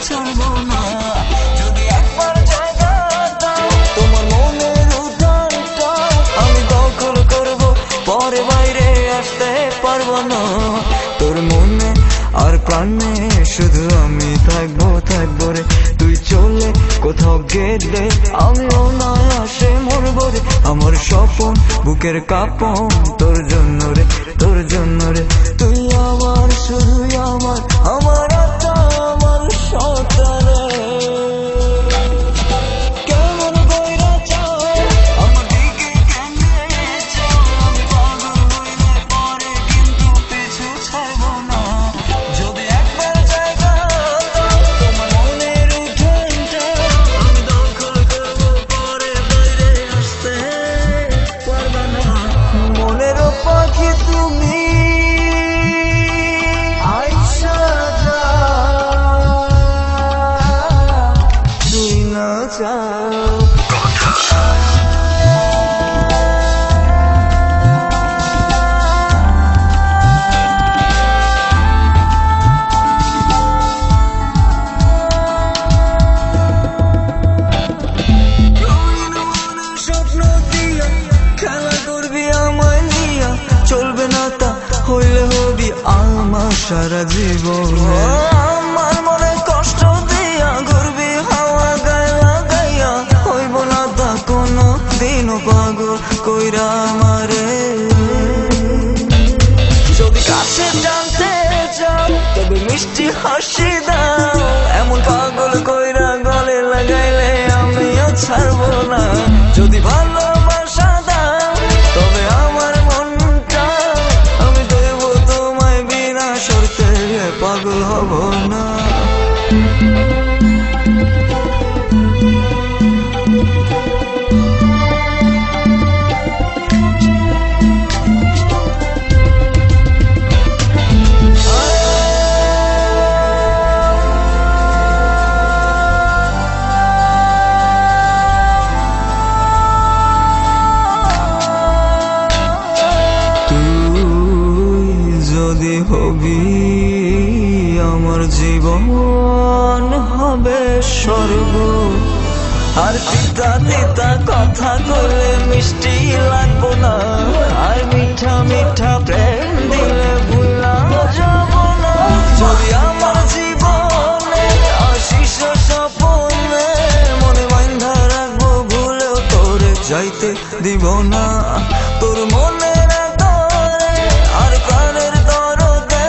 ছাড়বো না। যদি একবার জায়গা দাও তোমার মনের উঠানটা আমি দখল করবো, পরে বাইরে আসতে পারবো না। তোর মনে আর প্রাণে শুধু আমি থাকবো থাকবো রে। তুই চলে কোথাও গেলে আমি অনায়াসে মরবো রে। আমার স্বপ্ন বুকের কাঁপন তোর জন্য রে, তোর জন্য রে। তুই আমার শুধুই আমার, আমার আত্মা আমার সন্তান রে। কেমন কইরা চাও আমার দিকে কেমনে চাও, আমি পাগল হইলে পরে কিন্তু পিছু ছাড়বো না। যদি একবার জায়গা দাও তোমার মনের উঠানটা আমি দখল করবো, পরে বাইরে আসতে পারবা না। মনের পাখি তুমি আইসা যা, তুই না চাও। স্বপ্ন দিয়া খেলা করবি আমায় নিয়া, চলবে না তা হইলে হবি আমার সারা জীবন। আমার মনে কষ্ট দিয়া ঘুরবি হাওয়া গায়ে লাগাইয়া, হইব না তা কোনো দিনও পাগল কইরা আমারে। যদি কাছে জানতে চাও তবে মিষ্টি হাসি দাও, এমন পাগল কইরা গলে লাগাইলে আমিও ছাড়বো না। যদি ভালোবাসা দাও তবে আমার মনটা আমি দেব তোমায়, বিনা শর্তে পাগল হব না। যদি হবি আমার জীবন হবে স্বর্গ, আর তিতা তিতা কথা কইলে মিষ্টি লাগবো না, আর মিঠা মিঠা প্রেম দিলে ভুলা যাব না। যদি আমার জীবনে আসিস স্বপনে মনে বান্ধা রাখবো, ভুলেও তোরে যাইতে দিব না। তোর মনের আর প্রাণের দরদে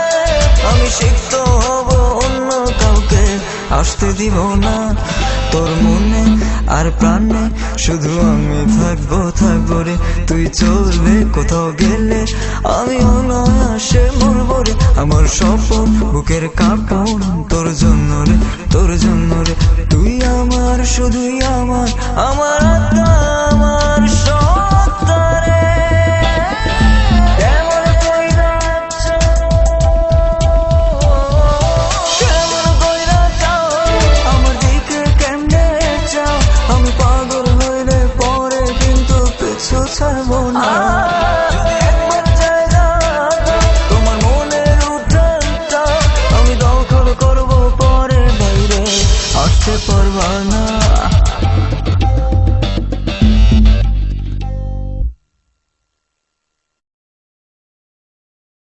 আমি সিক্ত হব, অন্য কাউকে আসতে দিব না। তোর মনে আর প্রাণে শুধু আমি থাকবো থাকবো রে। তুই চলবে কোথাও গেলে আমি অনায়াসে মরবো রে। আমার স্বপ্ন বুকের কাঁপন তোর জন্য রে, তোর জন্য রে। তুই আমার শুধুই আমার, আমার আত্মা আমার